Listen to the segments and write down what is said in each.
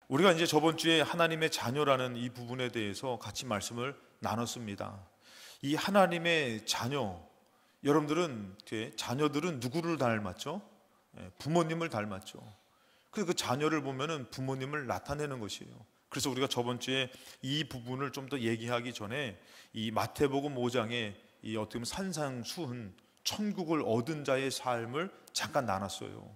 우리가 이제 저번 주에 하나님의 자녀라는 이 부분에 대해서 같이 말씀을 나눴습니다. 이 하나님의 자녀, 여러분들은 자녀들은 누구를 닮았죠? 부모님을 닮았죠. 그 자녀를 보면은 부모님을 나타내는 것이에요. 그래서 우리가 저번 주에 이 부분을 좀 더 얘기하기 전에 이 마태복음 5장의 이 어떻게 보면 산상수훈, 천국을 얻은 자의 삶을 잠깐 나눴어요.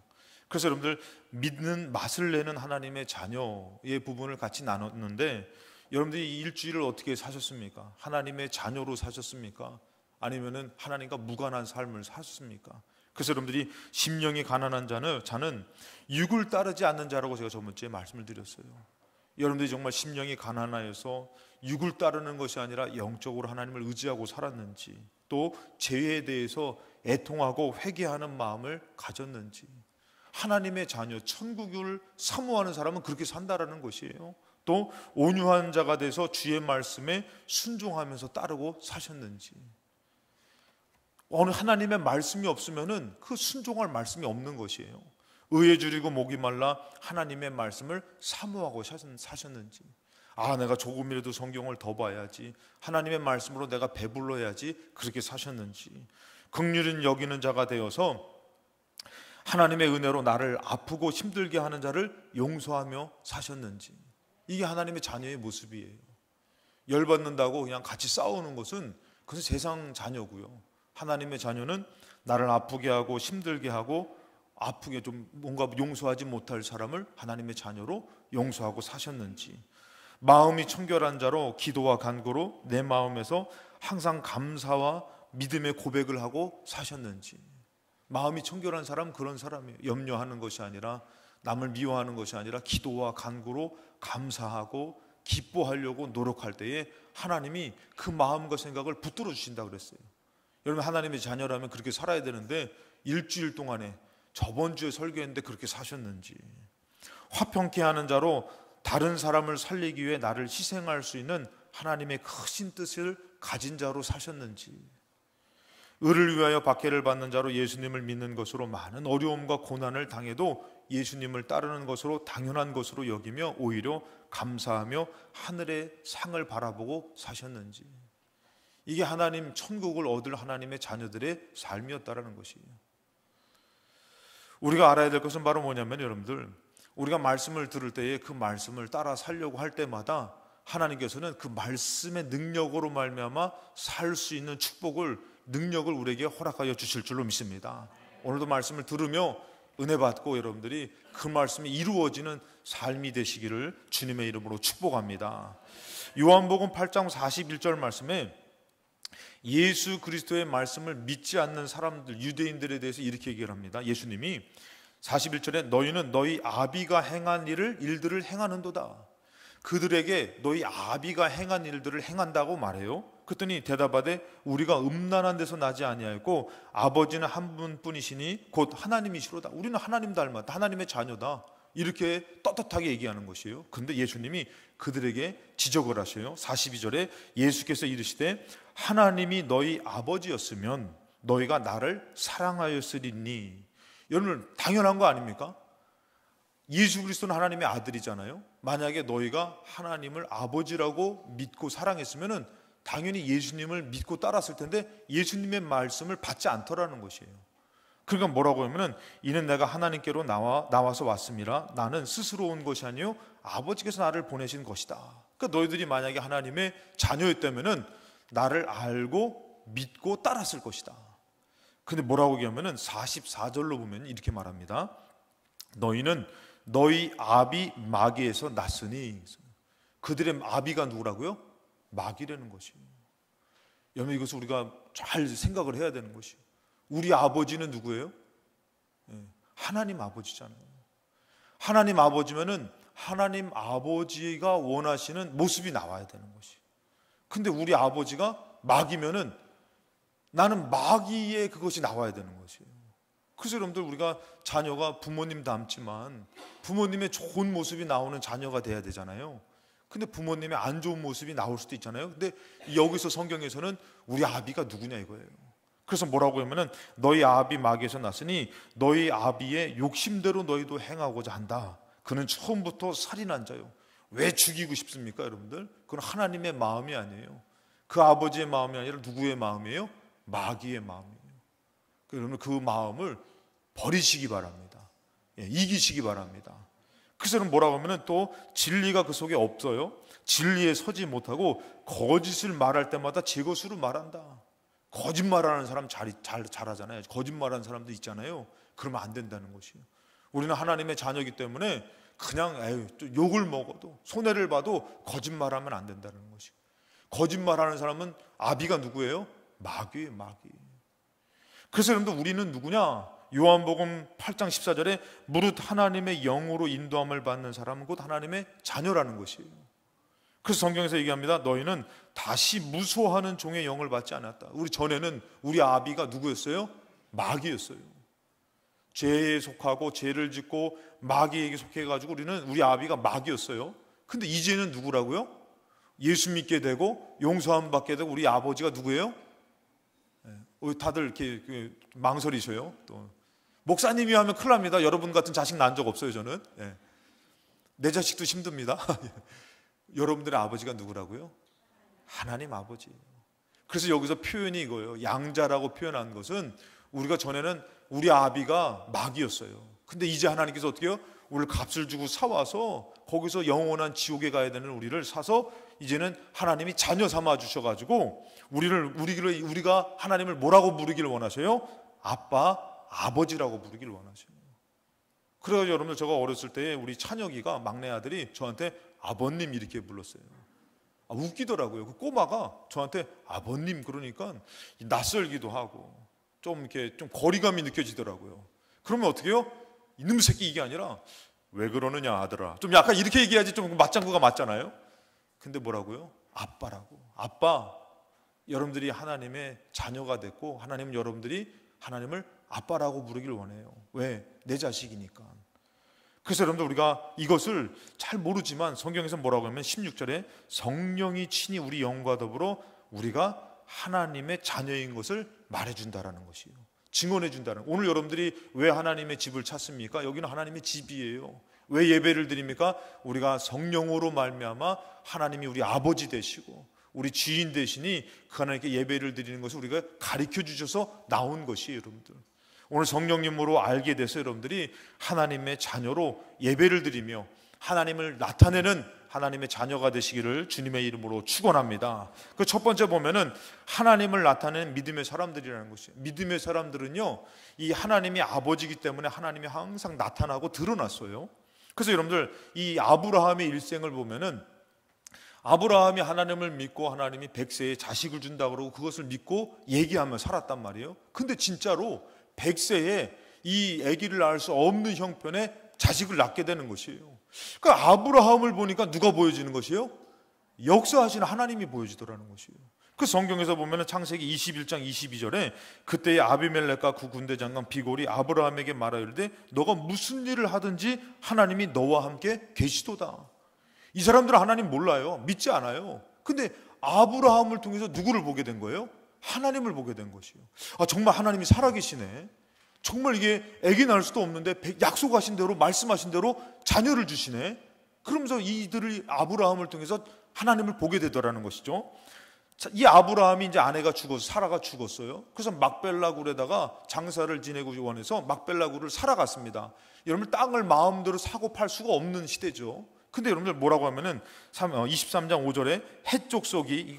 그래서 여러분들 믿는 맛을 내는 하나님의 자녀의 부분을 같이 나눴는데, 여러분들이 이 일주일을 어떻게 사셨습니까? 하나님의 자녀로 사셨습니까? 아니면은 하나님과 무관한 삶을 사셨습니까? 그래서 여러분들이 심령이 가난한 자는 육을 따르지 않는 자라고 제가 저번 주에 말씀을 드렸어요. 여러분들이 정말 심령이 가난하여서 육을 따르는 것이 아니라 영적으로 하나님을 의지하고 살았는지, 또 죄에 대해서 애통하고 회개하는 마음을 가졌는지, 하나님의 자녀, 천국을 사모하는 사람은 그렇게 산다라는 것이에요. 또 온유한 자가 돼서 주의 말씀에 순종하면서 따르고 사셨는지. 어느 하나님의 말씀이 없으면은 그 순종할 말씀이 없는 것이에요. 의에 줄이고 목이 말라 하나님의 말씀을 사모하고 사셨는지, 내가 조금이라도 성경을 더 봐야지, 하나님의 말씀으로 내가 배불러야지, 그렇게 사셨는지. 긍휼은 여기는 자가 되어서 하나님의 은혜로 나를 아프고 힘들게 하는 자를 용서하며 사셨는지. 이게 하나님의 자녀의 모습이에요. 열받는다고 그냥 같이 싸우는 것은 그것은 세상 자녀고요. 하나님의 자녀는 나를 아프게 하고 힘들게 하고 아프게 좀 뭔가 용서하지 못할 사람을 하나님의 자녀로 용서하고 사셨는지. 마음이 청결한 자로 기도와 간구로 내 마음에서 항상 감사와 믿음의 고백을 하고 사셨는지. 마음이 청결한 사람은 그런 사람이에요. 염려하는 것이 아니라, 남을 미워하는 것이 아니라 기도와 간구로 감사하고 기뻐하려고 노력할 때에 하나님이 그 마음과 생각을 붙들어 주신다고 그랬어요. 여러분, 하나님의 자녀라면 그렇게 살아야 되는데 일주일 동안에 저번 주에 설교했는데 그렇게 사셨는지. 화평케 하는 자로 다른 사람을 살리기 위해 나를 희생할 수 있는 하나님의 크신 뜻을 가진 자로 사셨는지. 의를 위하여 박해를 받는 자로 예수님을 믿는 것으로 많은 어려움과 고난을 당해도 예수님을 따르는 것으로 당연한 것으로 여기며 오히려 감사하며 하늘의 상을 바라보고 사셨는지. 이게 하나님 천국을 얻을 하나님의 자녀들의 삶이었다라는 것이에요. 우리가 알아야 될 것은 바로 뭐냐면, 여러분들, 우리가 말씀을 들을 때에 그 말씀을 따라 살려고 할 때마다 하나님께서는 그 말씀의 능력으로 말미암아 살 수 있는 축복을, 능력을 우리에게 허락하여 주실 줄로 믿습니다. 오늘도 말씀을 들으며 은혜 받고 여러분들이 그 말씀이 이루어지는 삶이 되시기를 주님의 이름으로 축복합니다. 요한복음 8장 41절 말씀에 예수 그리스도의 말씀을 믿지 않는 사람들, 유대인들에 대해서 이렇게 얘기를 합니다. 예수님이 41절에 너희는 너희 아비가 행한 일들을 행하는도다. 그들에게 너희 아비가 행한 일들을 행한다고 말해요. 그랬더니 대답하되 우리가 음란한 데서 나지 아니하였고 아버지는 한 분뿐이시니 곧 하나님이시로다. 우리는 하나님 닮았다, 하나님의 자녀다, 이렇게 떳떳하게 얘기하는 것이에요. 그런데 예수님이 그들에게 지적을 하셔요. 42절에 예수께서 이르시되 하나님이 너희 아버지였으면 너희가 나를 사랑하였으리니. 여러분, 당연한 거 아닙니까? 예수 그리스도는 하나님의 아들이잖아요. 만약에 너희가 하나님을 아버지라고 믿고 사랑했으면 당연히 예수님을 믿고 따랐을 텐데 예수님의 말씀을 받지 않더라는 것이에요. 그러니까 뭐라고 하면은 이는 내가 하나님께로 나와서 왔음이라. 나는 스스로 온 것이 아니요 아버지께서 나를 보내신 것이다. 그러니까 너희들이 만약에 하나님의 자녀였다면은 나를 알고 믿고 따랐을 것이다. 근데 뭐라고 얘기하면은 44절로 보면 이렇게 말합니다. 너희는 너희 아비 마귀에서 났으니. 그들의 아비가 누구라고요? 마귀라는 것이에요. 여러분, 이것을 우리가 잘 생각을 해야 되는 것이에요. 우리 아버지는 누구예요? 하나님 아버지잖아요. 하나님 아버지면은 하나님 아버지가 원하시는 모습이 나와야 되는 것이에요. 근데 우리 아버지가 마귀면은 나는 마귀의 그것이 나와야 되는 것이에요. 그래서 여러분들, 우리가 자녀가 부모님 닮지만 부모님의 좋은 모습이 나오는 자녀가 돼야 되잖아요. 근데 부모님의 안 좋은 모습이 나올 수도 있잖아요. 근데 여기서 성경에서는 우리 아비가 누구냐 이거예요. 그래서 뭐라고 하면은 너희 아비 마귀에서 났으니 너희 아비의 욕심대로 너희도 행하고자 한다. 그는 처음부터 살인한 자요. 왜 죽이고 싶습니까, 여러분들? 그건 하나님의 마음이 아니에요. 그 아버지의 마음이 아니라 누구의 마음이에요? 마귀의 마음이에요. 여러분 그 마음을 버리시기 바랍니다. 이기시기 바랍니다. 그래서 뭐라고 하면 또 진리가 그 속에 없어요. 진리에 서지 못하고 거짓을 말할 때마다 제 것으로 말한다. 거짓말하는 사람 잘하잖아요. 거짓말하는 사람도 있잖아요. 그러면 안 된다는 것이에요. 우리는 하나님의 자녀이기 때문에 그냥 욕을 먹어도 손해를 봐도 거짓말하면 안 된다는 것이에요. 거짓말하는 사람은 아비가 누구예요? 마귀예요, 마귀. 그래서 여러분들 우리는 누구냐? 요한복음 8장 14절에 무릇 하나님의 영으로 인도함을 받는 사람은 곧 하나님의 자녀라는 것이에요. 그래서 성경에서 얘기합니다. 너희는 다시 무소하는 종의 영을 받지 않았다. 우리 전에는 우리 아비가 누구였어요? 마귀였어요. 죄에 속하고 죄를 짓고 마귀에게 속해가지고 우리 아비가 마귀였어요. 근데 이제는 누구라고요? 예수 믿게 되고 용서함 받게 되고 우리 아버지가 누구예요? 다들 이렇게 망설이셔요. 또 목사님이 하면 큰일 납니다. 여러분 같은 자식 난 적 없어요, 저는. 내 자식도 힘듭니다. 여러분들의 아버지가 누구라고요? 하나님 아버지예요. 그래서 여기서 표현이 이거예요. 양자라고 표현한 것은 우리가 전에는 우리 아비가 마귀였어요. 근데 이제 하나님께서 어떻게 해요? 우리를 값을 주고 사와서 거기서 영원한 지옥에 가야 되는 우리를 사서 이제는 하나님이 자녀 삼아 주셔가지고 우리가 하나님을 뭐라고 부르기를 원하셔요? 아빠, 아버지라고 부르기를 원하셔요. 그래서 여러분들 제가 어렸을 때 우리 찬혁이가 막내 아들이 저한테 아버님 이렇게 불렀어요. 웃기더라고요. 그 꼬마가 저한테 아버님 그러니까 낯설기도 하고 좀 거리감이 느껴지더라고요. 그러면 어떻게 해요? 이놈 새끼 이게 아니라 왜 그러느냐 아들아. 좀 약간 이렇게 얘기해야지 좀 맞장구가 맞잖아요. 근데 뭐라고요? 아빠라고. 아빠, 여러분들이 하나님의 자녀가 됐고 하나님은 여러분들이 하나님을 아빠라고 부르길 원해요. 왜? 내 자식이니까. 그래서 여러분들 우리가 이것을 잘 모르지만 성경에서 뭐라고 하면 16절에 성령이 친히 우리 영과 더불어 우리가 하나님의 자녀인 것을 말해준다라는 것이에요. 증언해준다는. 오늘 여러분들이 왜 하나님의 집을 찾습니까? 여기는 하나님의 집이에요. 왜 예배를 드립니까? 우리가 성령으로 말미암아 하나님이 우리 아버지 되시고 우리 주인 되시니 그 하나님께 예배를 드리는 것을 우리가 가르쳐 주셔서 나온 것이에요, 여러분들. 오늘 성령님으로 알게 돼서 여러분들이 하나님의 자녀로 예배를 드리며 하나님을 나타내는 하나님의 자녀가 되시기를 주님의 이름으로 축원합니다. 그 첫 번째 보면은 하나님을 나타내는 믿음의 사람들이라는 것이에요. 믿음의 사람들은요, 이 하나님이 아버지이기 때문에 하나님이 항상 나타나고 드러났어요. 그래서 여러분들 이 아브라함의 일생을 보면은 아브라함이 하나님을 믿고 하나님이 100세에 자식을 준다고 그러고 그것을 믿고 얘기하며 살았단 말이에요. 근데 진짜로 100세에 이 아기를 낳을 수 없는 형편의 자식을 낳게 되는 것이에요. 그러니까 아브라함을 보니까 누가 보여지는 것이에요? 역사하시는 하나님이 보여지더라는 것이에요. 그 성경에서 보면 창세기 21장 22절에 그때의 아비멜렉과 그 군대 장관 비골이 아브라함에게 말하여르되 너가 무슨 일을 하든지 하나님이 너와 함께 계시도다. 이 사람들은 하나님 몰라요. 믿지 않아요. 근데 아브라함을 통해서 누구를 보게 된 거예요? 하나님을 보게 된 것이에요. 정말 하나님이 살아계시네. 정말 이게 아기 낳을 수도 없는데 약속하신 대로 말씀하신 대로 자녀를 주시네. 그러면서 이들이 아브라함을 통해서 하나님을 보게 되더라는 것이죠. 이 아브라함이 이제 아내가 죽어서 사라가 죽었어요. 그래서 막벨라 굴에다가 장사를 지내고 원해서 막벨라 굴을 살아갔습니다. 여러분 땅을 마음대로 사고 팔 수가 없는 시대죠. 근데 여러분들 뭐라고 하면은 23장 5절에 해쪽 속이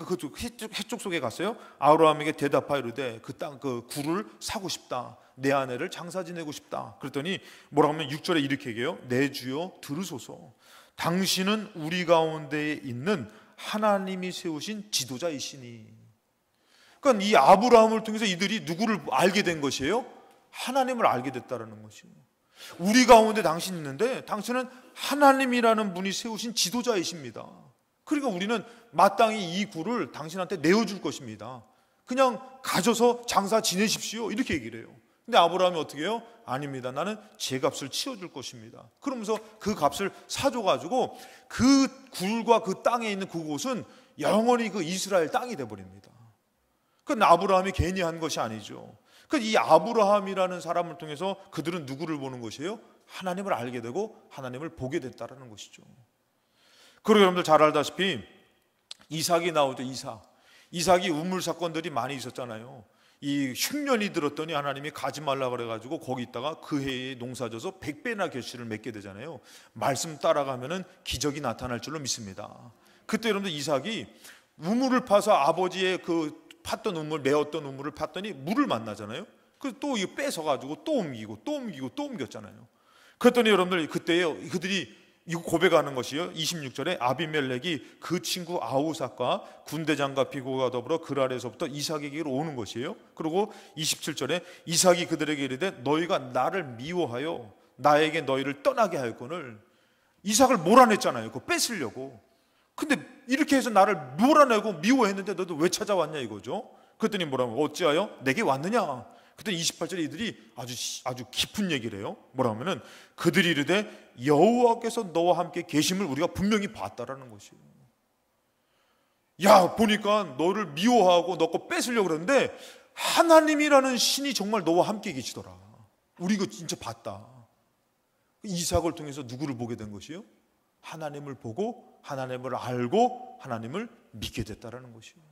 해쪽 속에 갔어요. 아브라함에게 대답하여 이르되 그 땅 그 굴을 사고 싶다. 내 아내를 장사 지내고 싶다. 그랬더니 뭐라고 하면 6절에 이렇게 얘기해요. 내 주여 들으소서. 당신은 우리 가운데에 있는 하나님이 세우신 지도자이시니. 그러니까 이 아브라함을 통해서 이들이 누구를 알게 된 것이에요? 하나님을 알게 됐다는 것이에요. 우리 가운데 당신 있는데 당신은 하나님이라는 분이 세우신 지도자이십니다. 그러니까 우리는 마땅히 이 굴을 당신한테 내어줄 것입니다. 그냥 가져서 장사 지내십시오 이렇게 얘기를 해요. 근데 아브라함이 어떻게 해요? 아닙니다. 나는 제 값을 치워줄 것입니다. 그러면서 그 값을 사줘가지고 그 굴과 그 땅에 있는 그곳은 영원히 그 이스라엘 땅이 돼버립니다. 그건 아브라함이 괜히 한 것이 아니죠. 이 아브라함이라는 사람을 통해서 그들은 누구를 보는 것이에요? 하나님을 알게 되고 하나님을 보게 됐다라는 것이죠. 그리고 여러분들 잘 알다시피 이삭이 나오죠. 이삭이 우물 사건들이 많이 있었잖아요. 이 흉년이 들었더니 하나님이 가지 말라 그래가지고 거기 있다가 그 해에 농사져서 100배나 결실을 맺게 되잖아요. 말씀 따라가면은 기적이 나타날 줄로 믿습니다. 그때 여러분들 이삭이 우물을 파서 아버지의 그 팠던 우물, 메었던 우물을 팠더니 물을 만나잖아요. 그래서 또 이거 뺏어가지고 또 옮기고 또 옮기고 또 옮겼잖아요. 그랬더니 여러분들 그때에 그들이 이거 고백하는 것이요. 26절에 아비멜렉이 그 친구 아우삭과 군대장과 비고가 더불어 그랄에서부터 이삭에게로 오는 것이에요. 그리고 27절에 이삭이 그들에게 이르되 너희가 나를 미워하여 나에게 너희를 떠나게 하였거늘. 이삭을 몰아냈잖아요. 그거 뺏으려고. 근데 이렇게 해서 나를 몰아내고 미워했는데 너도 왜 찾아왔냐 이거죠. 그랬더니 뭐라고 어찌하여 내게 왔느냐. 그때 28절에 이들이 아주 깊은 얘기를 해요. 뭐라면은 그들이 이르되 여호와께서 너와 함께 계심을 우리가 분명히 봤다라는 것이에요. 야, 보니까 너를 미워하고 너 거 뺏으려고 그러는데 하나님이라는 신이 정말 너와 함께 계시더라. 우리 이거 진짜 봤다. 이삭을 통해서 누구를 보게 된 것이에요? 하나님을 보고 하나님을 알고 하나님을 믿게 됐다라는 것이에요.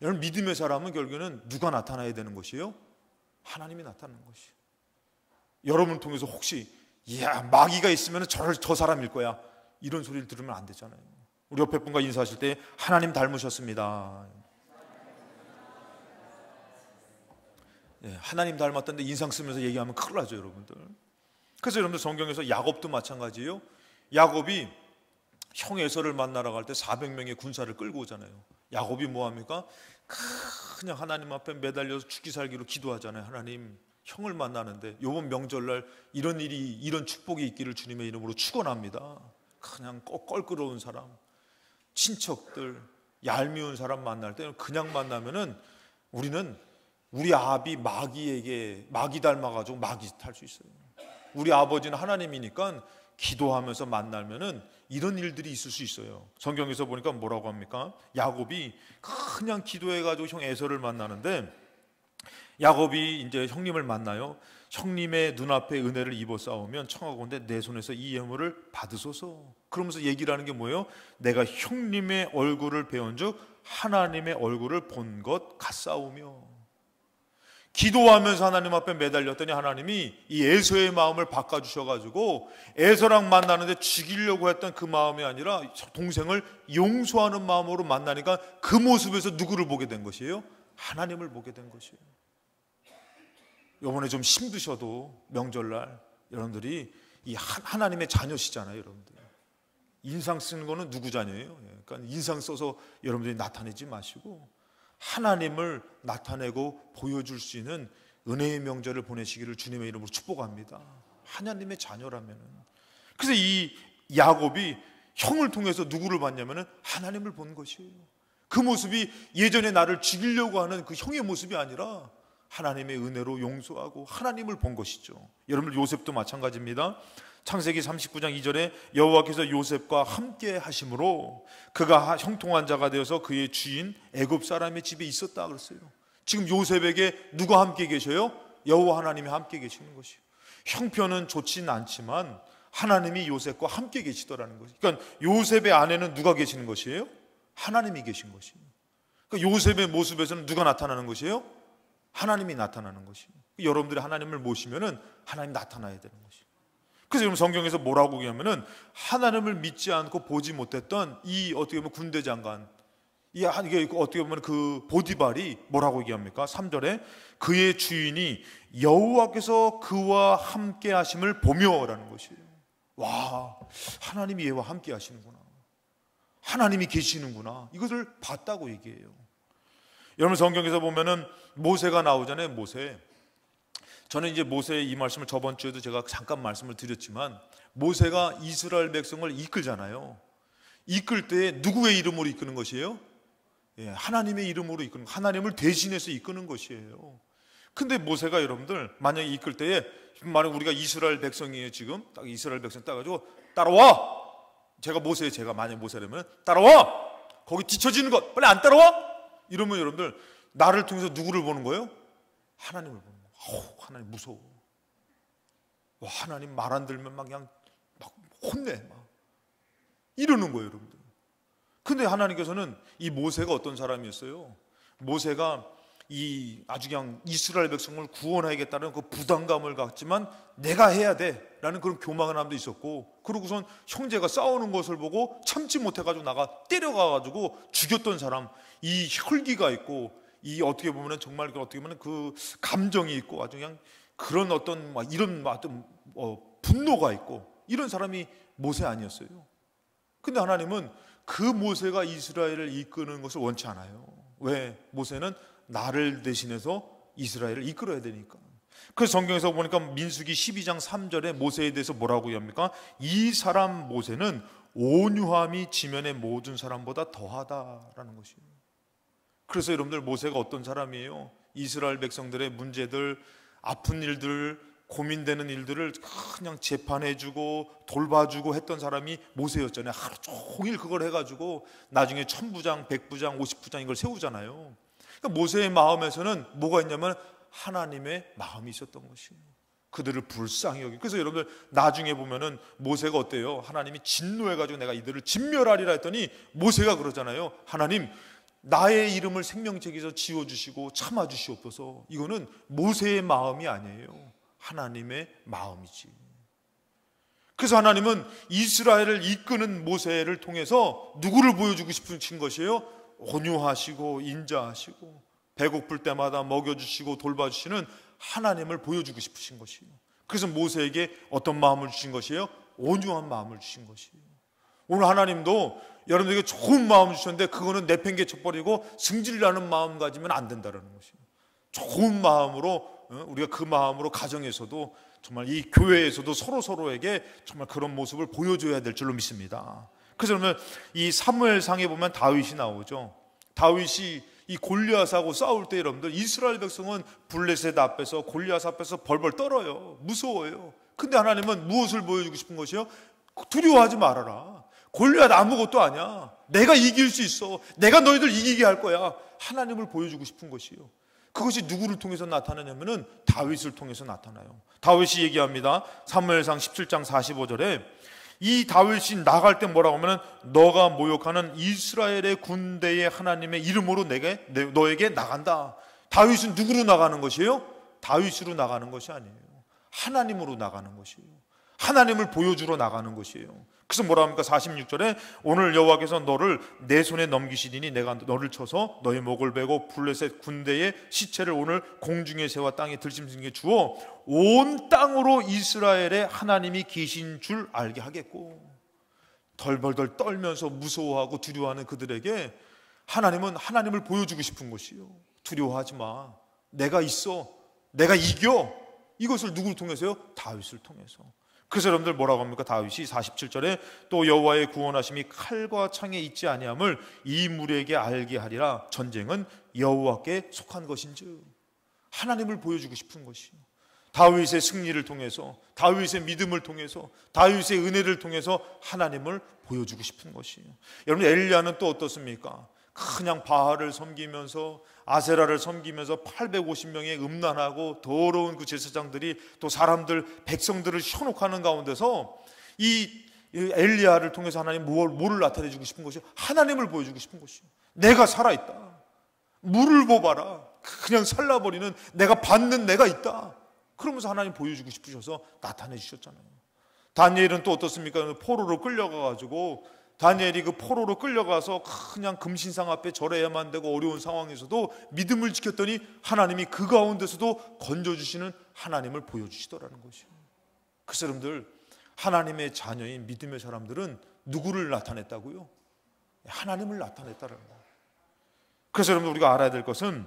여러분, 믿음의 사람은 결국에는 누가 나타나야 되는 것이에요? 하나님이 나타나는 것이에요. 여러분을 통해서 혹시 이야 마귀가 있으면 저 사람일 거야 이런 소리를 들으면 안 되잖아요. 우리 옆에 분과 인사하실 때 하나님 닮으셨습니다. 네, 하나님 닮았다는데 인상 쓰면서 얘기하면 큰일 나죠 여러분들. 그래서 여러분들 성경에서 야곱도 마찬가지예요. 야곱이 형 에서를 만나러 갈 때 400명의 군사를 끌고 오잖아요. 야곱이 뭐합니까? 그냥 하나님 앞에 매달려서 죽기 살기로 기도하잖아요. 하나님, 형을 만나는데 이번 명절날 이런 일이, 이런 축복이 있기를 주님의 이름으로 축원합니다. 그냥 껄끄러운 사람, 친척들, 얄미운 사람 만날 때 그냥 만나면은 우리는 우리 아비 마귀 닮아가지고 마귀 탈 수 있어요. 우리 아버지는 하나님이니까 기도하면서 만나면은 이런 일들이 있을 수 있어요. 성경에서 보니까 뭐라고 합니까? 야곱이 그냥 기도해가지고 형 에서를 만나는데 야곱이 이제 형님을 만나요. 형님의 눈앞에 은혜를 입어 싸우면 청하건대 내 손에서 이 예물을 받으소서. 그러면서 얘기를 하는 게 뭐예요? 내가 형님의 얼굴을 배운즉 하나님의 얼굴을 본 것 같사오며. 기도하면서 하나님 앞에 매달렸더니 하나님이 이 에서의 마음을 바꿔주셔가지고 에서랑 만나는데 죽이려고 했던 그 마음이 아니라 동생을 용서하는 마음으로 만나니까 그 모습에서 누구를 보게 된 것이에요? 하나님을 보게 된 것이에요. 이번에 좀 힘드셔도 명절날 여러분들이 이 하나님의 자녀시잖아요. 여러분들 인상 쓰는 거는 누구 자녀예요? 그러니까 인상 써서 여러분들이 나타내지 마시고 하나님을 나타내고 보여줄 수 있는 은혜의 명절을 보내시기를 주님의 이름으로 축복합니다. 하나님의 자녀라면은. 그래서 이 야곱이 형을 통해서 누구를 봤냐면은 하나님을 본 것이에요. 그 모습이 예전에 나를 죽이려고 하는 그 형의 모습이 아니라 하나님의 은혜로 용서하고 하나님을 본 것이죠. 여러분 요셉도 마찬가지입니다. 창세기 39장 2절에 여호와께서 요셉과 함께 하심으로 그가 형통한 자가 되어서 그의 주인 애굽 사람의 집에 있었다 그랬어요. 지금 요셉에게 누가 함께 계셔요? 여호와 하나님이 함께 계시는 것이에요. 형편은 좋지는 않지만 하나님이 요셉과 함께 계시더라는 것이에요. 그러니까 요셉의 안에는 누가 계시는 것이에요? 하나님이 계신 것이에요. 그러니까 요셉의 모습에서는 누가 나타나는 것이에요? 하나님이 나타나는 것이에요. 여러분들이 하나님을 모시면은 하나님 나타나야 되는 것이에요. 그래서 여러분 성경에서 뭐라고 얘기하면은 하나님을 믿지 않고 보지 못했던 이 어떻게 보면 군대 장관, 이게 어떻게 보면 그 보디발이 뭐라고 얘기합니까? 3절에 그의 주인이 여호와께서 그와 함께 하심을 보며라는 것이에요. 와, 하나님이 얘와 함께 하시는구나. 하나님이 계시는구나. 이것을 봤다고 얘기해요. 여러분 성경에서 보면은 모세가 나오잖아요. 모세. 저는 이제 모세의 이 말씀을 저번 주에도 제가 잠깐 말씀을 드렸지만 모세가 이스라엘 백성을 이끌잖아요. 이끌 때 누구의 이름으로 이끄는 것이에요? 예, 하나님의 이름으로 이끄는, 하나님을 대신해서 이끄는 것이에요. 근데 모세가 여러분들 만약에 이끌 때에 만약 우리가 이스라엘 백성이에요. 지금 딱 이스라엘 백성 따가지고 따라와. 제가 만약 모세라면 따라와. 거기 뒤처지는 것 빨리 안 따라와. 이러면 여러분들 나를 통해서 누구를 보는 거예요? 하나님을 보는 거예요. 하나님 무서워. 하나님 말 안 들으면 그냥 혼내 이러는 거예요, 여러분들. 근데 하나님께서는 이 모세가 어떤 사람이었어요? 모세가 아주 그냥 이스라엘 백성을 구원하겠다는 그 부담감을 갖지만 내가 해야 돼라는 그런 교만한 마음도 있었고, 그러고선 형제가 싸우는 것을 보고 참지 못해가지고 나가 때려가가지고 죽였던 사람, 이 혈기가 있고, 이 어떻게 보면 정말 어떻게 보면 그 감정이 있고 아주 그냥 그런 어떤 이런 분노가 있고 이런 사람이 모세 아니었어요. 근데 하나님은 그 모세가 이스라엘을 이끄는 것을 원치 않아요. 왜? 모세는 나를 대신해서 이스라엘을 이끌어야 되니까. 그래서 성경에서 보니까 민수기 12장 3절에 모세에 대해서 뭐라고 합니까? 이 사람 모세는 온유함이 지면의 모든 사람보다 더하다라는 것이에요. 그래서 여러분들, 모세가 어떤 사람이에요? 이스라엘 백성들의 문제들, 아픈 일들, 고민되는 일들을 그냥 재판해주고 돌봐주고 했던 사람이 모세였잖아요. 하루 종일 그걸 해가지고 나중에 1000부장, 100부장, 50부장 이걸 세우잖아요. 그러니까 모세의 마음에서는 뭐가 있냐면 하나님의 마음이 있었던 것이에요. 그들을 불쌍히 여기. 그래서 여러분들 나중에 보면은 모세가 어때요? 하나님이 진노해가지고 내가 이들을 진멸하리라 했더니 모세가 그러잖아요. 하나님, 나의 이름을 생명책에서 지워주시고 참아주시옵소서. 이거는 모세의 마음이 아니에요. 하나님의 마음이지. 그래서 하나님은 이스라엘을 이끄는 모세를 통해서 누구를 보여주고 싶으신 것이에요? 온유하시고 인자하시고 배고플 때마다 먹여주시고 돌봐주시는 하나님을 보여주고 싶으신 것이에요. 그래서 모세에게 어떤 마음을 주신 것이에요? 온유한 마음을 주신 것이에요. 오늘 하나님도 여러분에게 좋은 마음을 주셨는데 그거는 내팽개쳐버리고 승질나는 마음 가지면 안 된다는 것이에요. 좋은 마음으로, 우리가 그 마음으로 가정에서도 정말 이 교회에서도 서로에게 정말 그런 모습을 보여줘야 될 줄로 믿습니다. 그래서 그러면 이 사무엘상에 보면 다윗이 나오죠. 다윗이 이 골리앗하고 싸울 때 여러분들, 이스라엘 백성은 블레셋 앞에서 골리앗 앞에서 벌벌 떨어요. 무서워요. 근데 하나님은 무엇을 보여주고 싶은 것이요? 두려워하지 말아라. 골리앗 아무것도 아니야. 내가 이길 수 있어. 내가 너희들 이기게 할 거야. 하나님을 보여주고 싶은 것이요. 그것이 누구를 통해서 나타나냐면은 다윗을 통해서 나타나요. 다윗이 얘기합니다. 사무엘상 17장 45절에 이 다윗이 나갈 때 뭐라고 하면은 너가 모욕하는 이스라엘의 군대의 하나님의 이름으로 너에게 나간다. 다윗은 누구로 나가는 것이에요? 다윗으로 나가는 것이 아니에요. 하나님으로 나가는 것이에요. 하나님을 보여주러 나가는 것이에요. 그래서 뭐라 합니까? 46절에 오늘 여호와께서 너를 내 손에 넘기시리니 내가 너를 쳐서 너의 목을 베고 블레셋 군대의 시체를 오늘 공중의 새와 땅에 들짐승에게 주어 온 땅으로 이스라엘의 하나님이 계신 줄 알게 하겠고. 덜덜덜 떨면서 무서워하고 두려워하는 그들에게 하나님은 하나님을 보여주고 싶은 것이요. 두려워하지 마. 내가 있어. 내가 이겨. 이것을 누구를 통해서요? 다윗을 통해서. 그래서 여러분들 뭐라고 합니까? 다윗이 47절에 또 여호와의 구원하심이 칼과 창에 있지 아니함을 이 무리에게 알게 하리라. 전쟁은 여호와께 속한 것인즉. 하나님을 보여주고 싶은 것이요. 다윗의 승리를 통해서, 다윗의 믿음을 통해서, 다윗의 은혜를 통해서 하나님을 보여주고 싶은 것이에요. 여러분, 엘리야는 또 어떻습니까? 그냥 바알을 섬기면서 아세라를 섬기면서 850명의 음란하고 더러운 그 제사장들이 또 사람들, 백성들을 현혹하는 가운데서 이 엘리야를 통해서 하나님 뭐를 나타내주고 싶은 것이요? 하나님을 보여주고 싶은 것이요. 내가 살아있다. 물을 뽑아라. 그냥 살라버리는 내가 받는 내가 있다. 그러면서 하나님 보여주고 싶으셔서 나타내 주셨잖아요. 다니엘은 또 어떻습니까? 포로로 끌려가가지고 다니엘이 그 포로로 끌려가서 그냥 금신상 앞에 절해야만 되고 어려운 상황에서도 믿음을 지켰더니 하나님이 그 가운데서도 건져주시는 하나님을 보여주시더라는 것이에요. 그래서 여러분들, 하나님의 자녀인 믿음의 사람들은 누구를 나타냈다고요? 하나님을 나타냈다는 거예요. 그래서 여러분, 우리가 알아야 될 것은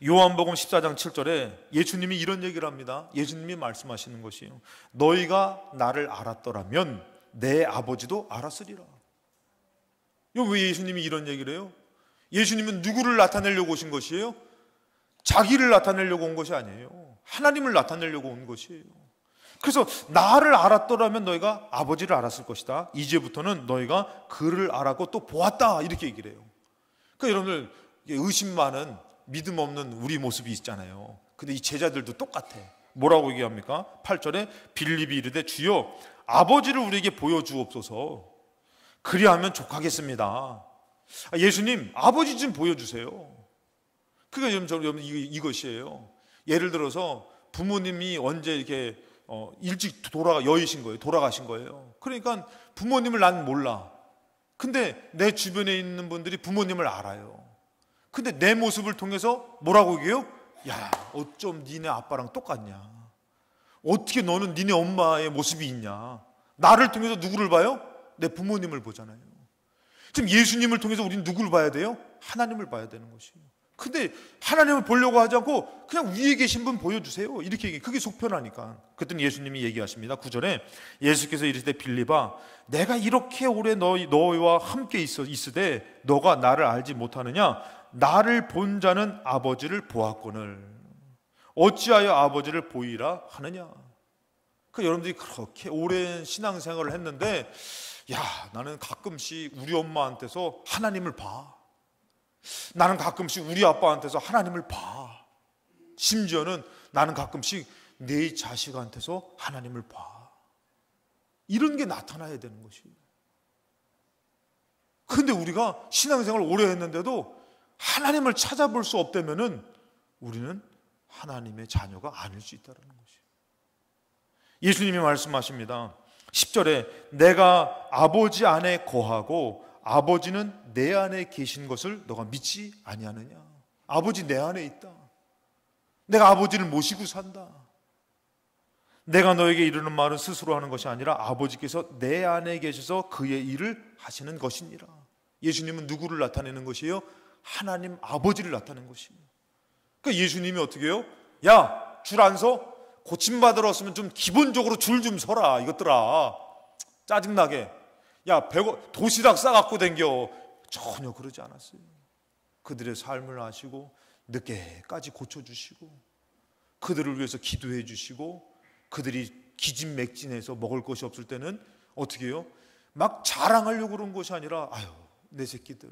요한복음 14장 7절에 예수님이 이런 얘기를 합니다. 예수님이 말씀하시는 것이에요. 너희가 나를 알았더라면 내 아버지도 알았으리라. 왜 예수님이 이런 얘기를 해요? 예수님은 누구를 나타내려고 오신 것이에요? 자기를 나타내려고 온 것이 아니에요. 하나님을 나타내려고 온 것이에요. 그래서 나를 알았더라면 너희가 아버지를 알았을 것이다. 이제부터는 너희가 그를 알았고 또 보았다. 이렇게 얘기를 해요. 그러니까 여러분들, 의심 많은 믿음 없는 우리 모습이 있잖아요. 근데 이 제자들도 똑같아. 뭐라고 얘기합니까? 8절에 빌립이 이르되 주여 아버지를 우리에게 보여주옵소서. 그리하면 족하겠습니다. 예수님 아버지 좀 보여주세요. 그게 여러분 이것이에요. 예를 들어서 부모님이 언제 이렇게 일찍 여의신 거예요. 돌아가신 거예요. 그러니까 부모님을 난 몰라. 근데 내 주변에 있는 분들이 부모님을 알아요. 근데 내 모습을 통해서 뭐라고 얘기해요? 야, 어쩜 니네 아빠랑 똑같냐? 어떻게 너는 니네 엄마의 모습이 있냐? 나를 통해서 누구를 봐요? 내 부모님을 보잖아요. 지금 예수님을 통해서 우리는 누구를 봐야 돼요? 하나님을 봐야 되는 것이에요. 근데 하나님을 보려고 하지 않고 그냥 위에 계신 분 보여주세요. 이렇게 얘기해. 그게 속편하니까. 그랬더니 예수님이 얘기하십니다. 9절에 예수께서 이르시되 빌립아 내가 이렇게 오래 너희와 함께 있으되 너가 나를 알지 못하느냐? 나를 본 자는 아버지를 보았거늘 어찌하여 아버지를 보이라 하느냐? 여러분들이 그렇게 오랜 신앙생활을 했는데 야, 나는 가끔씩 우리 엄마한테서 하나님을 봐. 나는 가끔씩 우리 아빠한테서 하나님을 봐. 심지어는 나는 가끔씩 내 자식한테서 하나님을 봐. 이런 게 나타나야 되는 것이에요. 그런데 우리가 신앙생활을 오래 했는데도 하나님을 찾아볼 수 없다면은 우리는 하나님의 자녀가 아닐 수 있다는 것이에요. 예수님이 말씀하십니다. 10절에 내가 아버지 안에 거하고 아버지는 내 안에 계신 것을 너가 믿지 아니하느냐? 아버지 내 안에 있다. 내가 아버지를 모시고 산다. 내가 너에게 이르는 말은 스스로 하는 것이 아니라 아버지께서 내 안에 계셔서 그의 일을 하시는 것이니라. 예수님은 누구를 나타내는 것이에요? 하나님 아버지를 나타내는 것이에요. 그러니까 예수님이 어떻게 해요? 야, 줄 안 서? 고침받으러 왔으면 좀 기본적으로 줄 좀 서라 이것들아. 짜증나게. 야, 도시락 싸갖고 댕겨. 전혀 그러지 않았어요. 그들의 삶을 아시고 늦게까지 고쳐주시고 그들을 위해서 기도해 주시고 그들이 기진맥진해서 먹을 것이 없을 때는 어떻게 해요? 막 자랑하려고 그런 것이 아니라 아유, 내 새끼들,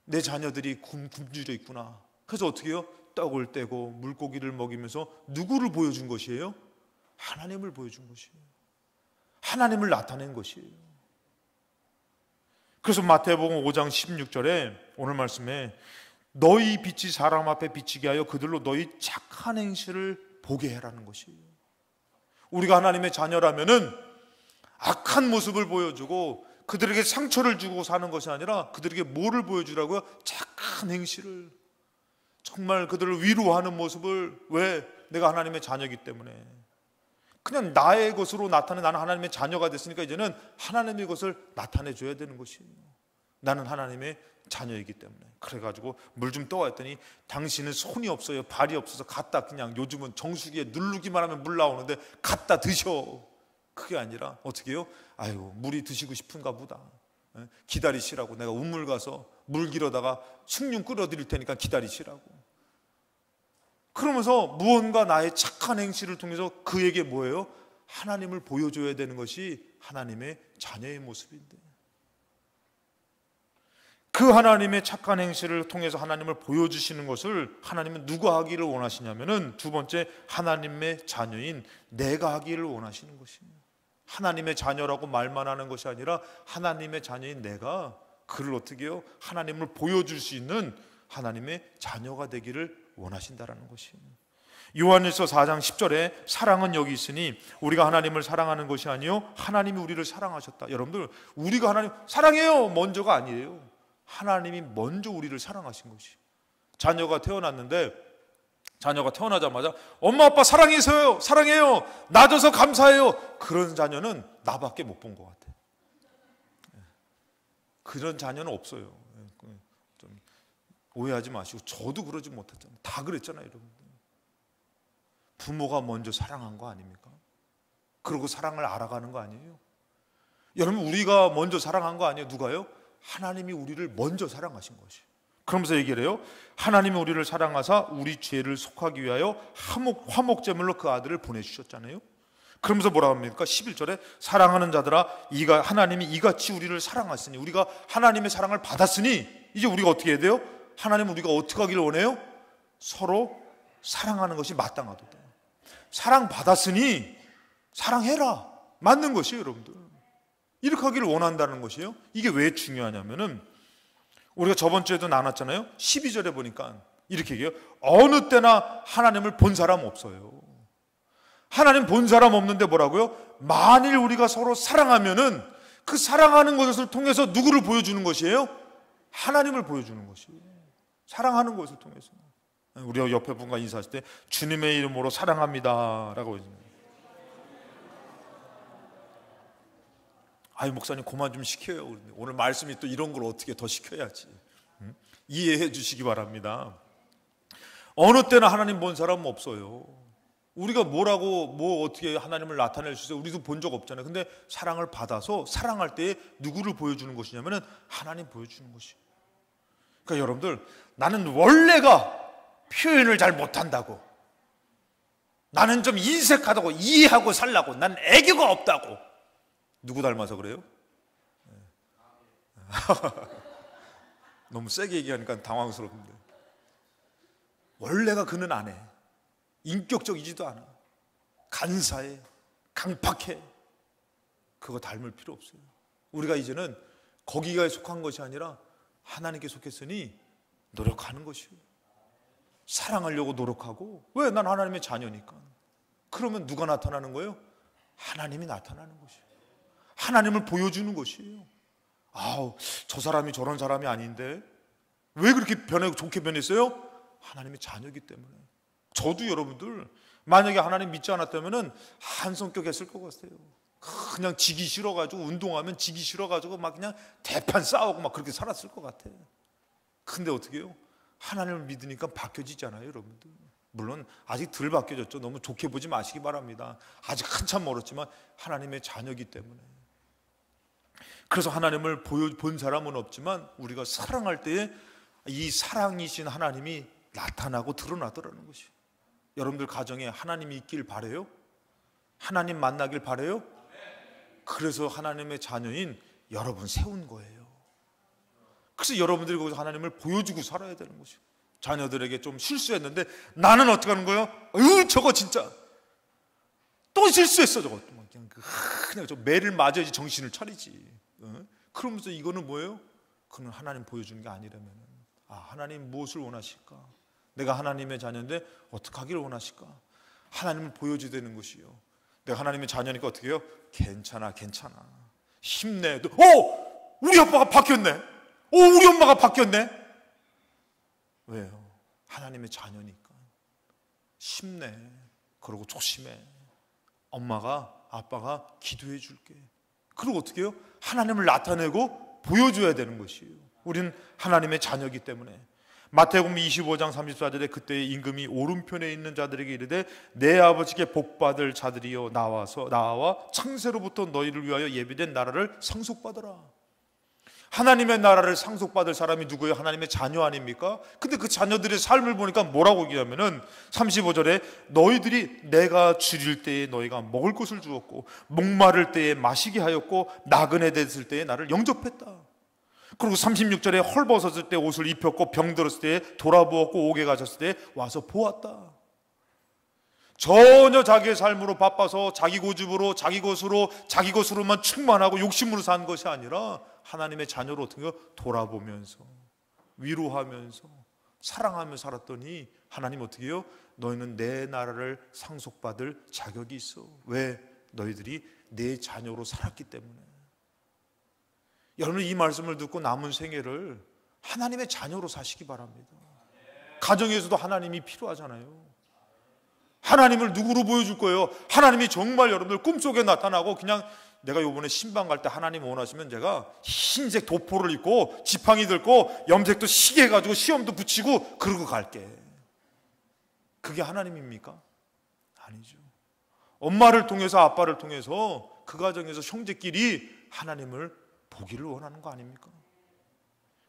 내 자녀들이 굶주려 있구나. 그래서 어떻게 해요? 떡을 떼고 물고기를 먹이면서 누구를 보여준 것이에요? 하나님을 보여준 것이에요. 하나님을 나타낸 것이에요. 그래서 마태복음 5장 16절에 오늘 말씀에 너희 빛이 사람 앞에 비치게 하여 그들로 너희 착한 행실을 보게 해라는 것이에요. 우리가 하나님의 자녀라면은 악한 모습을 보여주고 그들에게 상처를 주고 사는 것이 아니라 그들에게 뭐를 보여주라고요? 착한 행실을, 정말 그들을 위로하는 모습을. 왜? 내가 하나님의 자녀이기 때문에. 그냥 나의 것으로 나타내 나는 하나님의 자녀가 됐으니까 이제는 하나님의 것을 나타내줘야 되는 것이에요. 나는 하나님의 자녀이기 때문에. 그래가지고 물 좀 떠와 했더니 당신은 손이 없어요, 발이 없어서 갖다 그냥 요즘은 정수기에 누르기만 하면 물 나오는데 갖다 드셔. 그게 아니라 어떻게 해요? 아유, 물이 드시고 싶은가 보다. 기다리시라고. 내가 우물 가서 물 길어다가 숭늉 끓여드릴 테니까 기다리시라고. 그러면서 무언가 나의 착한 행실을 통해서 그에게 뭐예요? 하나님을 보여줘야 되는 것이 하나님의 자녀의 모습인데, 그 하나님의 착한 행실을 통해서 하나님을 보여주시는 것을 하나님은 누가 하기를 원하시냐면은 두 번째, 하나님의 자녀인 내가 하기를 원하시는 것입니다. 하나님의 자녀라고 말만 하는 것이 아니라 하나님의 자녀인 내가 그를 어떻게 해요? 하나님을 보여줄 수 있는 하나님의 자녀가 되기를 원하신다라는 것입니다. 요한일서 4장 10절에 사랑은 여기 있으니 우리가 하나님을 사랑하는 것이 아니요 하나님이 우리를 사랑하셨다. 여러분들, 우리가 하나님 사랑해요 먼저가 아니에요. 하나님이 먼저 우리를 사랑하신 것이. 자녀가 태어났는데 자녀가 태어나자마자 엄마 아빠 사랑해서요, 사랑해요, 낳아줘서 감사해요, 그런 자녀는 나밖에 못 본 것 같아요. 그런 자녀는 없어요. 좀 오해하지 마시고, 저도 그러지 못했잖아요. 다 그랬잖아요. 여러분, 부모가 먼저 사랑한 거 아닙니까? 그러고 사랑을 알아가는 거 아니에요? 여러분, 우리가 먼저 사랑한 거 아니에요? 누가요? 하나님이 우리를 먼저 사랑하신 것이에요. 그러면서 얘기를 해요. 하나님이 우리를 사랑하사 우리 죄를 속하기 위하여 화목제물로 그 아들을 보내주셨잖아요. 그러면서 뭐라 합니까? 11절에 사랑하는 자들아, 하나님이 이같이 우리를 사랑하시니, 우리가 하나님의 사랑을 받았으니 이제 우리가 어떻게 해야 돼요? 하나님은 우리가 어떻게 하기를 원해요? 서로 사랑하는 것이 마땅하도다. 사랑받았으니 사랑해라. 맞는 것이에요, 여러분들. 이렇게 하기를 원한다는 것이에요. 이게 왜 중요하냐면은 우리가 저번 주에도 나눴잖아요. 12절에 보니까 이렇게 얘기해요. 어느 때나 하나님을 본 사람 없어요. 하나님 본 사람 없는데 뭐라고요? 만일 우리가 서로 사랑하면은 그 사랑하는 것을 통해서 누구를 보여주는 것이에요? 하나님을 보여주는 것이에요. 사랑하는 것을 통해서. 우리 옆에 분과 인사하실 때 주님의 이름으로 사랑합니다 라고 해줍니다. 아이 목사님 그만 좀 시켜요. 오늘 말씀이 또 이런 걸 어떻게 더 시켜야지. 이해해 주시기 바랍니다. 어느 때나 하나님 본 사람은 없어요. 우리가 뭐 어떻게 하나님을 나타낼 수 있어요? 우리도 본 적 없잖아요. 근데 사랑을 받아서 사랑할 때 누구를 보여주는 것이냐면은 하나님 보여주는 것이에요. 그러니까 여러분들, 나는 원래가 표현을 잘 못한다고, 나는 좀 인색하다고, 이해하고 살라고, 난 애교가 없다고, 누구 닮아서 그래요? 너무 세게 얘기하니까 당황스럽는데, 원래가 그는 안 해. 인격적이지도 않아. 간사해, 강팍해. 그거 닮을 필요 없어요. 우리가 이제는 거기가 속한 것이 아니라 하나님께 속했으니 노력하는 것이에요. 사랑하려고 노력하고. 왜? 난 하나님의 자녀니까. 그러면 누가 나타나는 거예요? 하나님이 나타나는 것이에요. 하나님을 보여주는 것이에요. 아우, 저 사람이 저런 사람이 아닌데 왜 그렇게 좋게 변했어요? 하나님의 자녀이기 때문에. 저도 여러분들 만약에 하나님 믿지 않았다면 한 성격 했을 것 같아요. 그냥 지기 싫어가지고, 운동하면 지기 싫어가지고 막 그냥 대판 싸우고 막 그렇게 살았을 것 같아요. 근데 어떻게 해요? 하나님을 믿으니까 바뀌어지잖아요, 여러분들. 물론 아직 덜 바뀌어졌죠. 너무 좋게 보지 마시기 바랍니다. 아직 한참 멀었지만 하나님의 자녀이기 때문에. 그래서 하나님을 본 사람은 없지만 우리가 사랑할 때에 이 사랑이신 하나님이 나타나고 드러나더라는 것이에요. 여러분들 가정에 하나님이 있길 바라요? 하나님 만나길 바라요? 그래서 하나님의 자녀인 여러분 세운 거예요. 그래서 여러분들이 거기서 하나님을 보여주고 살아야 되는 것이에요. 자녀들에게 좀 실수했는데 나는 어떻게 하는 거예요? 저거 진짜 또 실수했어. 저거 그냥 저 매를 맞아야지 정신을 차리지. 그러면서 이거는 뭐예요? 그는 하나님 보여주는 게 아니라면, 하나님 무엇을 원하실까? 내가 하나님의 자녀인데 어떻게 하기를 원하실까? 하나님을 보여줘야 되는 것이요. 내가 하나님의 자녀니까 어떻게 해요? 괜찮아 힘내. 우리 아빠가 바뀌었네. 우리 엄마가 바뀌었네. 왜요? 하나님의 자녀니까. 힘내. 그러고 조심해. 엄마가 아빠가 기도해 줄게. 그리고 어떻게 해요? 하나님을 나타내고 보여줘야 되는 것이에요. 우리는 하나님의 자녀이기 때문에. 마태복음 25장 34절에 그때 임금이 오른편에 있는 자들에게 이르되 내 아버지께 복받을 자들이여 나와 창세로부터 너희를 위하여 예비된 나라를 상속받으라. 하나님의 나라를 상속받을 사람이 누구예요? 하나님의 자녀 아닙니까? 근데 그 자녀들의 삶을 보니까 뭐라고 얘기하면은 35절에 너희들이 내가 줄일 때에 너희가 먹을 것을 주었고 목마를 때에 마시게 하였고 나그네 됐을 때에 나를 영접했다. 그리고 36절에 헐벗었을 때 옷을 입혔고 병들었을 때 돌아보았고 옥에 갇혔을 때 와서 보았다. 전혀 자기의 삶으로 바빠서 자기 고집으로 자기 것으로만 충만하고 욕심으로 산 것이 아니라 하나님의 자녀로 어떻게 돌아보면서 위로하면서 사랑하며 살았더니 하나님 어떻게 해요? 너희는 내 나라를 상속받을 자격이 있어. 왜? 너희들이 내 자녀로 살았기 때문에. 여러분 이 말씀을 듣고 남은 생애를 하나님의 자녀로 사시기 바랍니다. 가정에서도 하나님이 필요하잖아요. 하나님을 누구로 보여줄 거예요? 하나님이 정말 여러분들 꿈속에 나타나고 그냥 내가 요번에 신방 갈 때 하나님 원하시면 제가 흰색 도포를 입고 지팡이 들고 염색도 시게 해가지고 시험도 붙이고 그러고 갈게. 그게 하나님입니까? 아니죠. 엄마를 통해서 아빠를 통해서 그 가정에서 형제끼리 하나님을 보기를 원하는 거 아닙니까?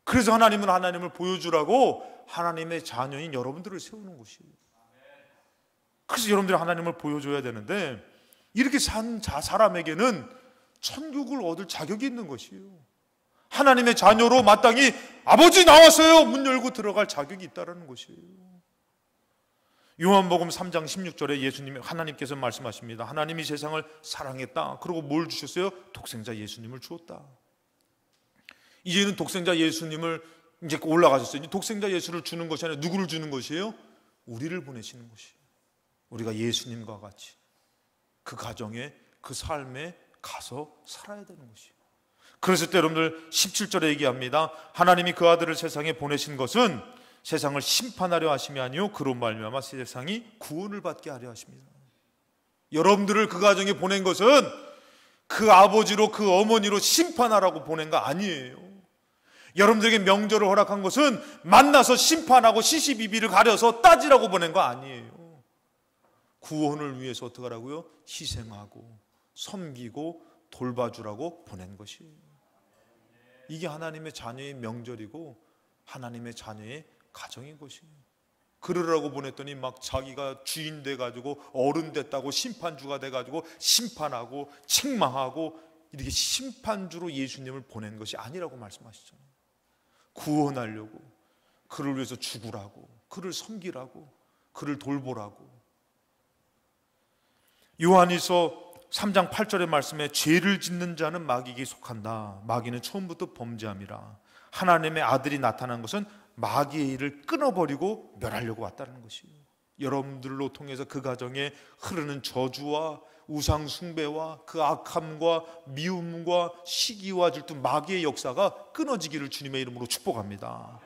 그래서 하나님은 하나님을 보여주라고 하나님의 자녀인 여러분들을 세우는 것이에요. 그래서 여러분들이 하나님을 보여줘야 되는데 이렇게 산 사람에게는 천국을 얻을 자격이 있는 것이에요. 하나님의 자녀로 마땅히 아버지 나왔어요 문 열고 들어갈 자격이 있다는 것이에요. 요한복음 3장 16절에 예수님이 하나님께서 말씀하십니다. 하나님이 세상을 사랑했다. 그리고 뭘 주셨어요? 독생자 예수님을 주었다. 이제는 독생자 예수님을 이제 올라가셨어요. 이제 독생자 예수를 주는 것이 아니라 누구를 주는 것이에요? 우리를 보내시는 것이에요. 우리가 예수님과 같이 그 가정에 그 삶에 가서 살아야 되는 것이에요. 그래서 때 여러분들 17절에 얘기합니다. 하나님이 그 아들을 세상에 보내신 것은 세상을 심판하려 하심이 아니요 그로 말미암아 세상이 구원을 받게 하려 하십니다. 여러분들을 그 가정에 보낸 것은 그 아버지로 그 어머니로 심판하라고 보낸 거 아니에요. 여러분들에게 명절을 허락한 것은 만나서 심판하고 시시비비를 가려서 따지라고 보낸 거 아니에요. 구원을 위해서 어떻게 하라고요? 희생하고 섬기고 돌봐주라고 보낸 것이에요. 이게 하나님의 자녀의 명절이고 하나님의 자녀의 가정인 것이에요. 그러라고 보냈더니 막 자기가 주인 돼가지고 어른 됐다고 심판주가 돼가지고 심판하고 책망하고 이렇게 심판주로 예수님을 보낸 것이 아니라고 말씀하시잖아요. 구원하려고, 그를 위해서 죽으라고, 그를 섬기라고, 그를 돌보라고. 요한일서 3장 8절의 말씀에 죄를 짓는 자는 마귀에게 속한다. 마귀는 처음부터 범죄함이라. 하나님의 아들이 나타난 것은 마귀의 일을 끊어버리고 멸하려고 왔다는 것이에요. 여러분들로 통해서 그 가정에 흐르는 저주와 우상 숭배와 그 악함과 미움과 시기와 질투 마귀의 역사가 끊어지기를 주님의 이름으로 축복합니다.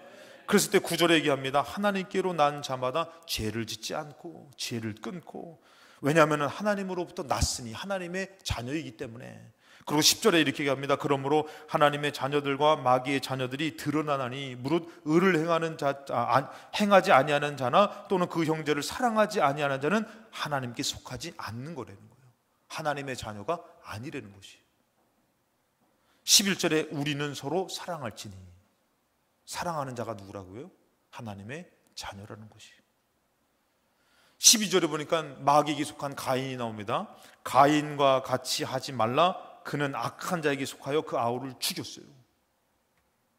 그랬을 때 9절에 얘기합니다. 하나님께로 난 자마다 죄를 짓지 않고 죄를 끊고, 왜냐하면 하나님으로부터 났으니 하나님의 자녀이기 때문에. 그리고 10절에 이렇게 얘기합니다. 그러므로 하나님의 자녀들과 마귀의 자녀들이 드러나나니 무릇 의를 행하지 아니하는 자나 또는 그 형제를 사랑하지 아니하는 자는 하나님께 속하지 않는 거라는 거예요. 하나님의 자녀가 아니라는 것이에요. 11절에 우리는 서로 사랑할지니, 사랑하는 자가 누구라고요? 하나님의 자녀라는 것이에요. 12절에 보니까 마귀에게 속한 가인이 나옵니다. 가인과 같이 하지 말라. 그는 악한 자에게 속하여 그 아우를 죽였어요.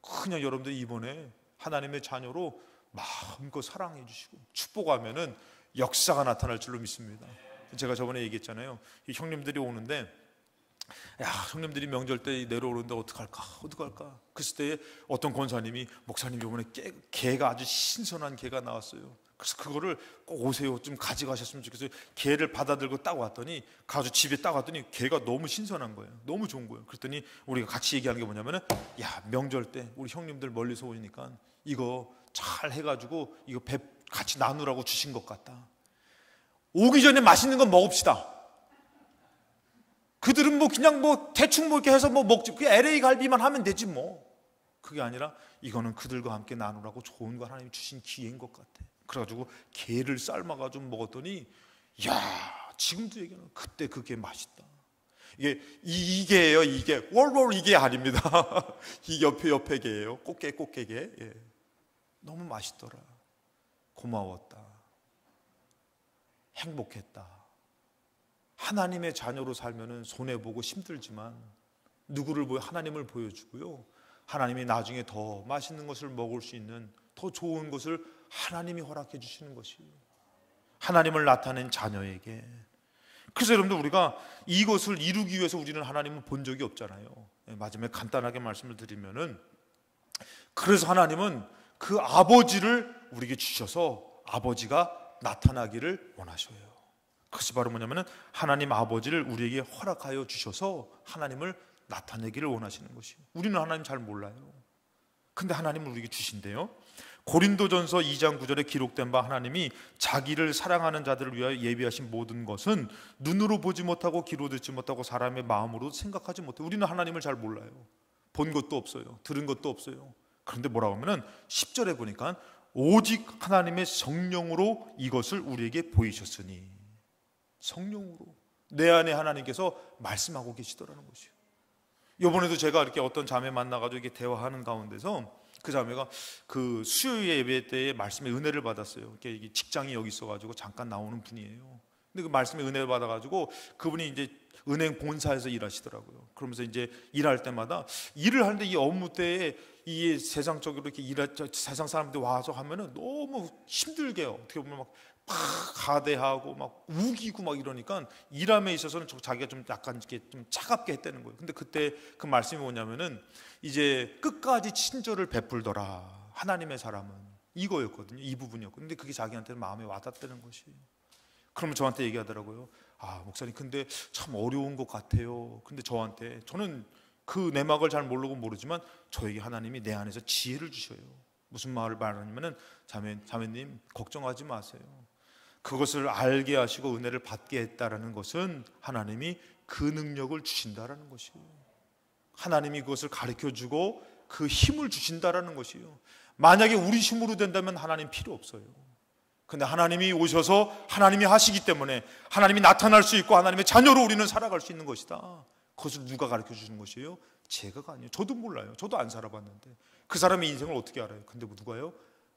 그냥 여러분들 이번에 하나님의 자녀로 마음껏 사랑해 주시고 축복하면은 역사가 나타날 줄로 믿습니다. 제가 저번에 얘기했잖아요. 이 형님들이 오는데, 야, 형님들이 명절 때 내려오는데 어떡할까? 그랬을 때 어떤 권사님이, 목사님 이번에 개가 아주 신선한 개가 나왔어요. 그래서 그거를 꼭 오세요, 좀 가져가셨으면 좋겠어요. 개를 받아들고 딱 왔더니, 가서 집에 딱 왔더니 개가 너무 신선한 거예요. 너무 좋은 거예요. 그랬더니 우리가 같이 얘기하는 게 뭐냐면은, 야, 명절 때 우리 형님들 멀리서 오니까 이거 잘 해가지고 이거 배 같이 나누라고 주신 것 같다. 오기 전에 맛있는 건 먹읍시다. 그들은 뭐 그냥 뭐 대충 뭐 이렇게 해서 뭐 먹지, 그 LA 갈비만 하면 되지 뭐. 그게 아니라 이거는 그들과 함께 나누라고 좋은 거 하나님이 주신 기회인 것 같아. 그래가지고 게를 삶아가지고 먹었더니, 야, 지금도 얘기하는 그때 그게 맛있다. 이게예요. 이게 월월 이게 아닙니다. 이 옆에 게예요. 꽃게. 예. 너무 맛있더라. 고마웠다. 행복했다. 하나님의 자녀로 살면은 손해보고 힘들지만 누구를 보여? 하나님을 보여주고요. 하나님이 나중에 더 맛있는 것을 먹을 수 있는 더 좋은 것을 하나님이 허락해 주시는 것이에요. 하나님을 나타낸 자녀에게. 그래서 여러분들 우리가 이것을 이루기 위해서 우리는 하나님을 본 적이 없잖아요. 마지막에 간단하게 말씀을 드리면은, 그래서 하나님은 그 아버지를 우리에게 주셔서 아버지가 나타나기를 원하셔요. 그것이 바로 뭐냐면은 하나님 아버지를 우리에게 허락하여 주셔서 하나님을 나타내기를 원하시는 것이에요. 우리는 하나님 잘 몰라요. 근데 하나님은 우리에게 주신대요. 고린도전서 2장 9절에 기록된 바, 하나님이 자기를 사랑하는 자들을 위하여 예비하신 모든 것은 눈으로 보지 못하고 귀로 듣지 못하고 사람의 마음으로 생각하지 못해요. 우리는 하나님을 잘 몰라요. 본 것도 없어요. 들은 것도 없어요. 그런데 뭐라고 하면은 10절에 보니까 오직 하나님의 성령으로 이것을 우리에게 보이셨으니, 성령으로 내 안에 하나님께서 말씀하고 계시더라는 것이에요. 이번에도 제가 이렇게 어떤 자매 만나가지고 이렇게 대화하는 가운데서 그 자매가 그 수요 예배 때에 말씀의 은혜를 받았어요. 이게 직장이 여기 있어가지고 잠깐 나오는 분이에요. 근데 그 말씀의 은혜를 받아가지고 그분이 이제 은행 본사에서 일하시더라고요. 그러면서 이제 일할 때마다 일을 하는데 이 업무 때에 이 세상적으로 이렇게 세상 사람들이 와서 하면은 너무 힘들게요. 어떻게 보면 막 막 가대하고 막 우기고 막 이러니까 일함에 있어서는 자기가 좀 약간 이렇게 좀 차갑게 했다는 거예요. 근데 그때 그 말씀이 뭐냐면은 이제 끝까지 친절을 베풀더라 하나님의 사람은, 이거였거든요. 이 부분이었거든요. 근데 그게 자기한테는 마음에 와닿다는 것이에요. 그러면 저한테 얘기하더라고요. 아, 목사님 근데 참 어려운 것 같아요. 근데 저는 그 내막을 잘 모르지만 저에게 하나님이 내 안에서 지혜를 주셔요. 무슨 말을 말하냐면은 자매님 걱정하지 마세요. 그것을 알게 하시고 은혜를 받게 했다라는 것은 하나님이 그 능력을 주신다라는 것이에요. 하나님이 그것을 가르쳐주고 그 힘을 주신다라는 것이에요. 만약에 우리 힘으로 된다면 하나님 필요 없어요. 근데 하나님이 오셔서 하나님이 하시기 때문에 하나님이 나타날 수 있고 하나님의 자녀로 우리는 살아갈 수 있는 것이다. 그것을 누가 가르쳐 주는 것이에요? 제가가 아니에요. 저도 몰라요. 저도 안 살아봤는데 그 사람의 인생을 어떻게 알아요? 근데 누가요?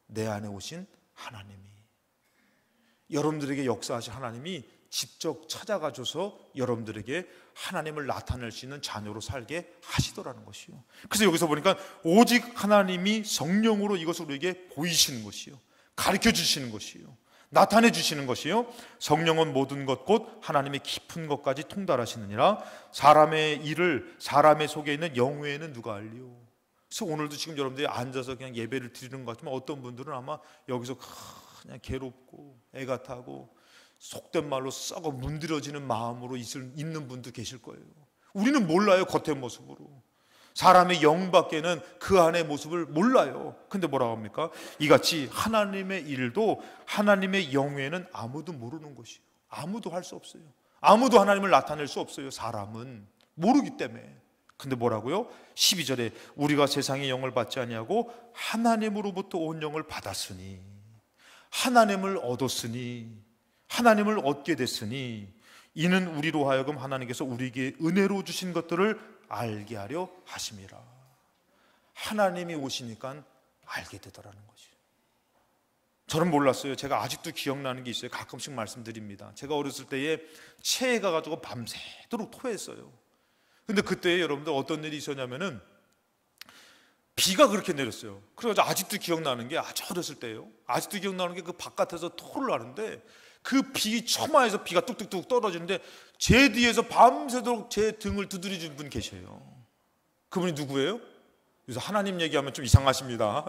내 안에 오신 하나님이, 여러분들에게 역사하신 하나님이 직접 찾아가셔서 여러분들에게 하나님을 나타낼 수 있는 자녀로 살게 하시더라는 것이요. 그래서 여기서 보니까 오직 하나님이 성령으로 이것을 우리에게 보이시는 것이요, 가르쳐 주시는 것이요, 나타내 주시는 것이요. 성령은 모든 것 곧 하나님의 깊은 것까지 통달하시느니라. 사람의 일을 사람의 속에 있는 영외에는 누가 알리요. 그래서 오늘도 지금 여러분들이 앉아서 그냥 예배를 드리는 것 같지만 어떤 분들은 아마 여기서 그냥 괴롭고 애가 타고 속된 말로 썩어 문드러지는 마음으로 있는 분도 계실 거예요. 우리는 몰라요. 겉의 모습으로. 사람의 영밖에는 그 안의 모습을 몰라요. 근데 뭐라고 합니까? 이같이 하나님의 일도 하나님의 영외에는 아무도 모르는 것이에요. 아무도 할 수 없어요. 아무도 하나님을 나타낼 수 없어요. 사람은 모르기 때문에. 근데 뭐라고요? 12절에 우리가 세상의 영을 받지 아니하고 하나님으로부터 온 영을 받았으니, 하나님을 얻었으니, 하나님을 얻게 됐으니 이는 우리로 하여금 하나님께서 우리에게 은혜로 주신 것들을 알게 하려 하심이라. 하나님이 오시니까 알게 되더라는 거죠. 저는 몰랐어요. 제가 아직도 기억나는 게 있어요. 가끔씩 말씀드립니다. 제가 어렸을 때에 체에 가가지고 밤새도록 토했어요. 근데 그때 여러분들 어떤 일이 있었냐면은 비가 그렇게 내렸어요. 그래서 아직도 기억나는 게, 아주 어렸을 때예요. 아직도 기억나는 게 그 바깥에서 토를 하는데 그 비 처마에서 비가 뚝뚝뚝 떨어지는데 제 뒤에서 밤새도록 제 등을 두드려준 분 계셔요. 그분이 누구예요? 그래서 하나님 얘기하면 좀 이상하십니다.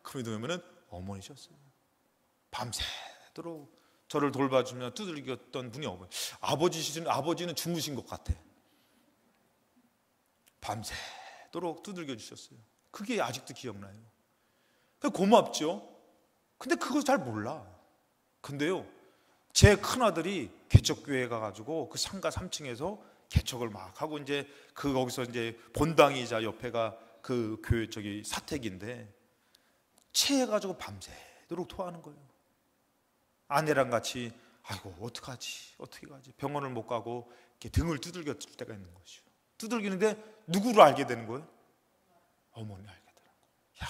그분이 누구냐면 어머니셨어요. 밤새도록 저를 돌봐주며 두들겼던 분이 어머니. 아버지는 주무신 것 같아. 밤새도록 두들겨 주셨어요. 그게 아직도 기억나요. 고맙죠. 근데 그거 잘 몰라. 근데요, 제 큰아들이 개척교회에 가가지고 그 상가 3층에서 개척을 막 하고 이제 거기서 이제 본당이자 옆에가 그 교회 사택인데 체해가지고 밤새도록 토하는 거예요. 아내랑 같이 아이고 어떡하지 병원을 못 가고 이렇게 등을 두들겨 줄 때가 있는 것이죠. 두들기는데 누구를 알게 되는 거예요? 어머니를 알게 되는 거예요. 야,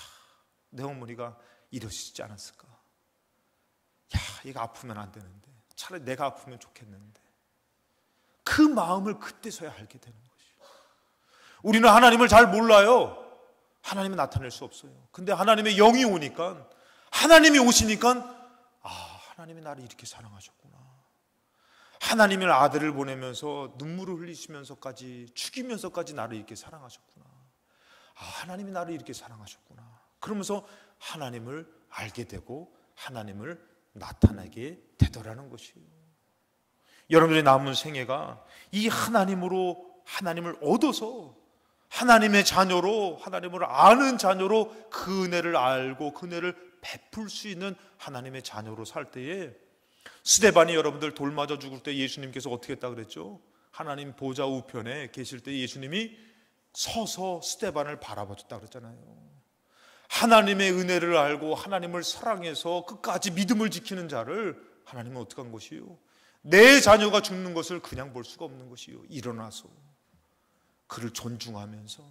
내 어머니가 이러시지 않았을까? 야, 얘가 아프면 안 되는데, 차라리 내가 아프면 좋겠는데. 그 마음을 그때서야 알게 되는 것이죠. 우리는 하나님을 잘 몰라요. 하나님은 나타낼 수 없어요. 근데 하나님의 영이 오니까, 하나님이 오시니까 하나님이 나를 이렇게 사랑하셨구나. 하나님의 아들을 보내면서 눈물을 흘리시면서까지 죽이면서까지 나를 이렇게 사랑하셨구나. 하나님이 나를 이렇게 사랑하셨구나. 그러면서 하나님을 알게 되고 하나님을 나타나게 되더라는 것이에요. 여러분들의 남은 생애가 이 하나님으로, 하나님을 얻어서 하나님의 자녀로, 하나님을 아는 자녀로 그 은혜를 알고 그 은혜를 베풀 수 있는 하나님의 자녀로 살 때에, 스데반이 여러분들 돌 맞아 죽을 때 예수님께서 어떻게 했다 그랬죠? 하나님 보좌 우편에 계실 때 예수님이 서서 스데반을 바라봐 줬다 그랬잖아요. 하나님의 은혜를 알고 하나님을 사랑해서 끝까지 믿음을 지키는 자를 하나님은 어떻게 한 것이요? 내 자녀가 죽는 것을 그냥 볼 수가 없는 것이요. 일어나서 그를 존중하면서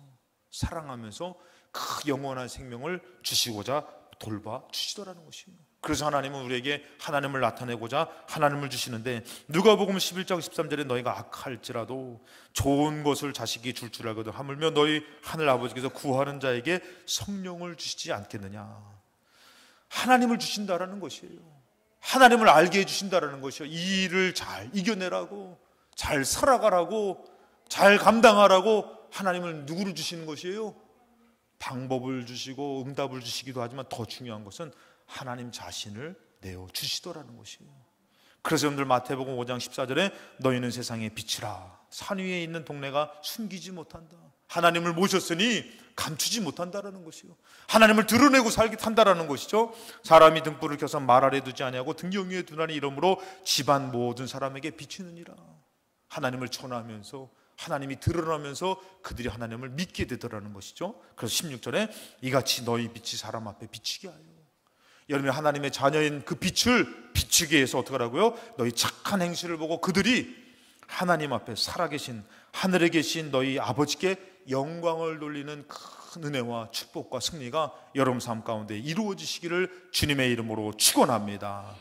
사랑하면서 그 영원한 생명을 주시고자 돌봐 주시더라는 것이에요. 그래서 하나님은 우리에게 하나님을 나타내고자 하나님을 주시는데, 누가복음 11장 13절에 너희가 악할지라도 좋은 것을 자식이 줄 알거든 하물며 너희 하늘 아버지께서 구하는 자에게 성령을 주시지 않겠느냐. 하나님을 주신다라는 것이에요. 하나님을 알게 해주신다라는 것이요. 이 일을 잘 이겨내라고, 잘 살아가라고, 잘 감당하라고 하나님을 누구를 주시는 것이에요? 방법을 주시고 응답을 주시기도 하지만 더 중요한 것은 하나님 자신을 내어 주시더라는 것이에요. 그래서 여러분들 마태복음 5장 14절에 너희는 세상의 빛이라. 산 위에 있는 동네가 숨기지 못한다. 하나님을 모셨으니 감추지 못한다라는 것이요. 하나님을 드러내고 살게 한다라는 것이죠. 사람이 등불을 켜서 말 아래 두지 아니하고 등경 위에 두나니 이러므로 집안 모든 사람에게 비추느니라. 하나님을 전하면서 하나님이 드러나면서 그들이 하나님을 믿게 되더라는 것이죠. 그래서 16절에 이같이 너희 빛이 사람 앞에 비치게 하여. 여러분이 하나님의 자녀인 그 빛을 비추기 위해서 어떻게 하라고요? 너희 착한 행실을 보고 그들이 하나님 앞에 살아계신 하늘에 계신 너희 아버지께 영광을 돌리는 큰 은혜와 축복과 승리가 여러분 삶 가운데 이루어지시기를 주님의 이름으로 축원합니다.